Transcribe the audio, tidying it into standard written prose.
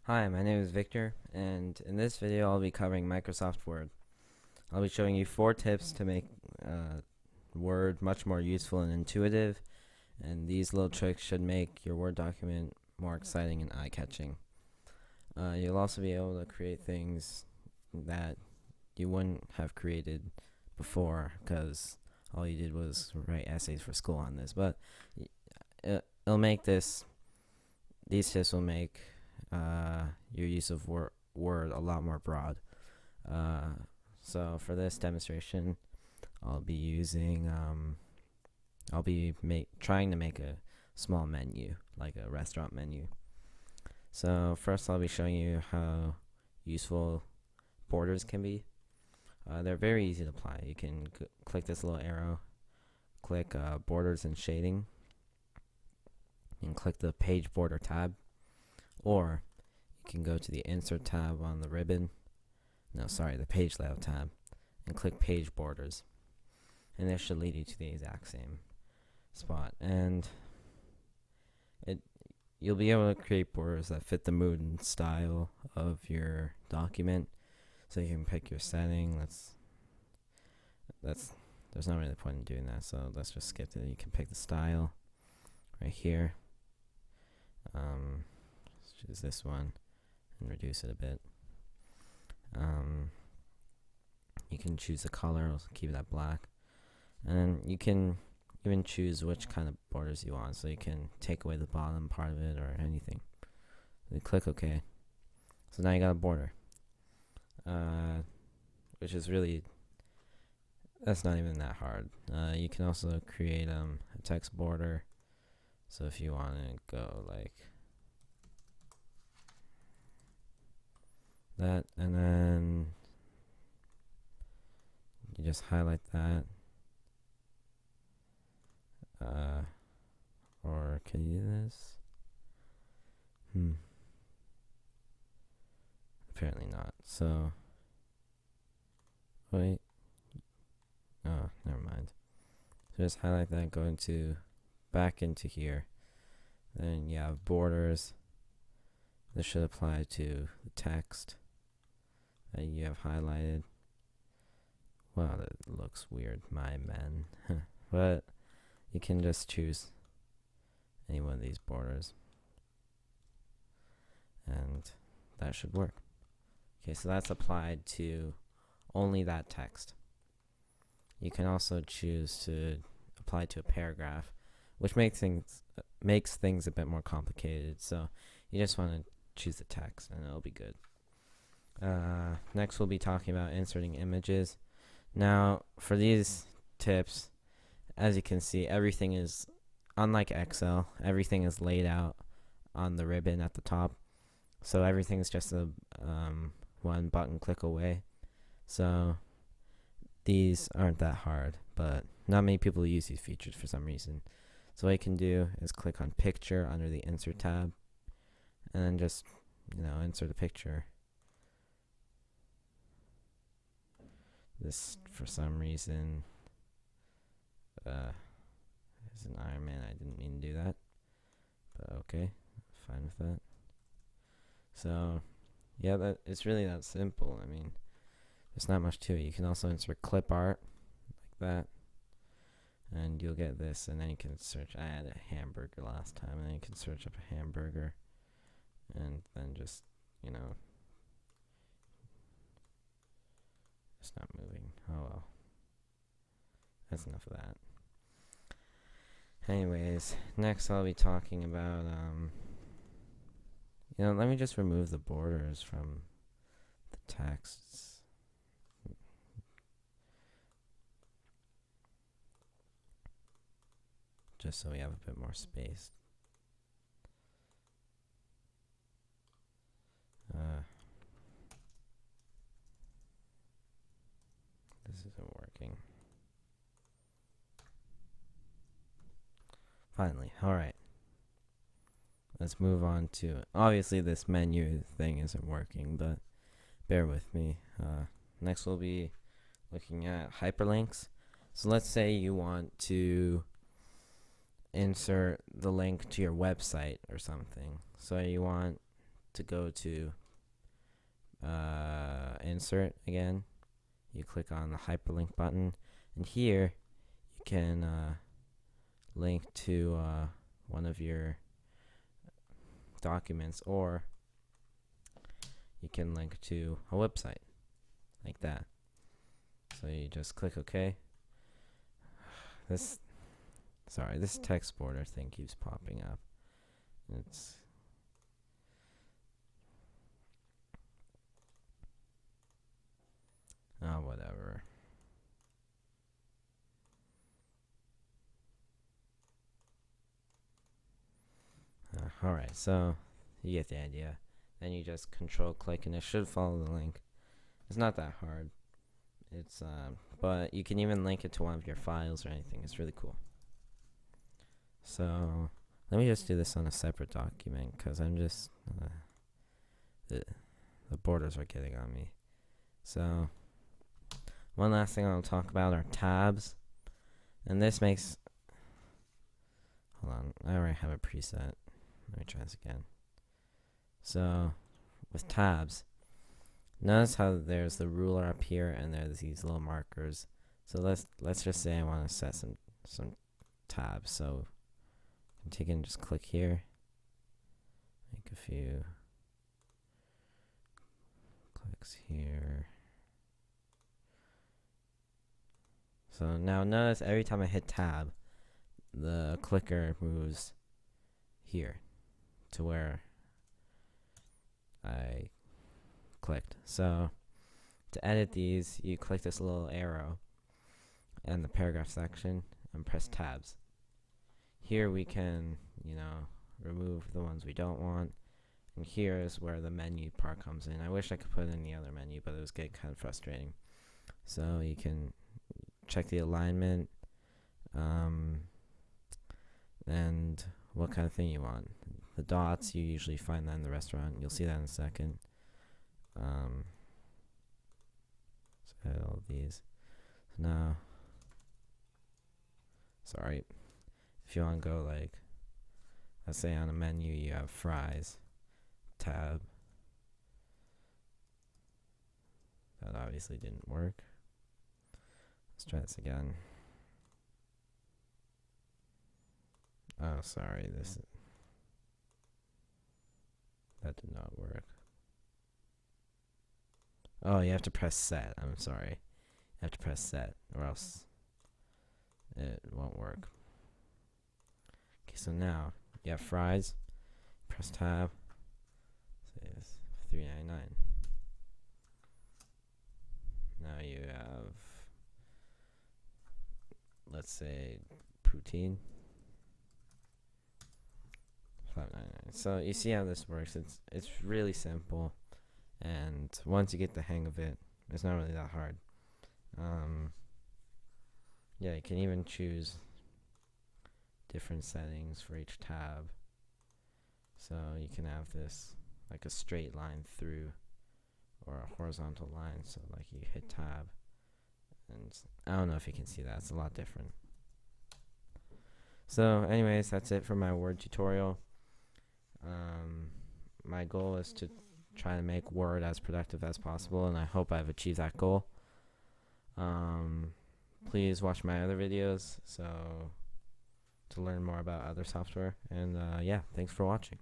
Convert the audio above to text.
Hi, my name is Victor, and in this video I'll be covering Microsoft Word. I'll be showing you 4 tips to make Word much more useful and intuitive, and these little tricks should make your Word document more exciting and eye-catching. You'll also be able to create things that you wouldn't have created before because all you did was write essays for school on this, but it'll make these tips will make your use of Word a lot more broad. So for this demonstration, I'll be using trying to make a small menu, like a restaurant menu. So first, I'll be showing you how useful borders can be. They're very easy to apply. You can click this little arrow, click Borders and Shading, and click the Page Border tab. Or you can go to the Insert tab on the ribbon. No, sorry, the Page Layout tab, and click Page Borders. And this should lead you to the exact same spot. And you'll be able to create borders that fit the mood and style of your document. So you can pick your setting. There's not really a point in doing that, so let's just skip it. You can pick the style right here. Let's choose this one and reduce it a bit. You can choose the color. I'll keep it at black, and you can even choose which kind of borders you want. So you can take away the bottom part of it or anything. You click OK. So now you got a border, which is that's not even that hard. You can also create a text border. So if you want to go like that, and then you just highlight that. Or can you do this? Apparently not. So, wait. Oh, never mind. So just highlight that, go back into here. Then you have borders. This should apply to the text that you have highlighted. Wow, that looks weird, my man. But you can just choose any one of these borders, and that should work. Okay, so that's applied to only that text. You can also choose to apply to a paragraph, which makes things a bit more complicated. So you just want to choose the text, and it'll be good. Next, we'll be talking about inserting images. Now, for these tips, as you can see, everything is, unlike Excel, everything is laid out on the ribbon at the top. So everything's just a one button click away. So these aren't that hard, but not many people use these features for some reason. So what you can do is click on Picture under the Insert tab, and then just insert a picture. This, for some reason, is an Iron Man. I didn't mean to do that, but okay, fine with that. So, yeah, it's really that simple. I mean, there's not much to it. You can also insert clip art like that, and you'll get this. And then you can search. I had a hamburger last time, and then you can search up a hamburger, and then just it's not moving. Oh well. That's enough of that. Anyways, next I'll be talking about let me just remove the borders from the texts. Just so we have a bit more space. This isn't working. Finally, alright. Let's move on to, obviously this menu thing isn't working, but bear with me. Next we'll be looking at hyperlinks. So let's say you want to insert the link to your website or something. So you want to go to insert again, you click on the hyperlink button, and here you can link to one of your documents, or you can link to a website like that. So you just click OK. This text border thing keeps popping up. It's whatever. Alright, so you get the idea. Then you just control click and it should follow the link. It's not that hard. It's but you can even link it to one of your files or anything. It's really cool. So let me just do this on a separate document, because I'm just the borders are getting on me. So one last thing I'll talk about are tabs, and this makes, hold on, I already have a preset. Let me try this again. So with tabs, notice how there's the ruler up here and there's these little markers. So let's just say I want to set some tabs. So I'm taking, just click here, make a few clicks here. So now notice every time I hit tab, the clicker moves here to where I clicked. So to edit these, you click this little arrow in the paragraph section and press tabs. Here we can, remove the ones we don't want. And here is where the menu part comes in. I wish I could put in the other menu, but it was getting kind of frustrating. So you can check the alignment, and what kind of thing you want. The dots, you usually find that in the restaurant. You'll see that in a second. So add all of these. So now, sorry, if you want to go like, let's say on a menu you have fries, tab. That obviously didn't work. Let's try this again. Oh, sorry, that did not work. Oh, you have to press set. I'm sorry. You have to press set, or else it won't work. Okay, so now you have fries. Press tab. Say it's $3.99. Now you have, let's say, poutine. $5.99. So you see how this works. It's really simple, and once you get the hang of it, it's not really that hard. Yeah, you can even choose different settings for each tab. So you can have this like a straight line through, or a horizontal line. So like you hit tab, and I don't know if you can see that. It's a lot different. So anyways, that's it for my Word tutorial. My goal is to try to make Word as productive as possible, and I hope I've achieved that goal. Please watch my other videos to learn more about other software, and yeah, thanks for watching.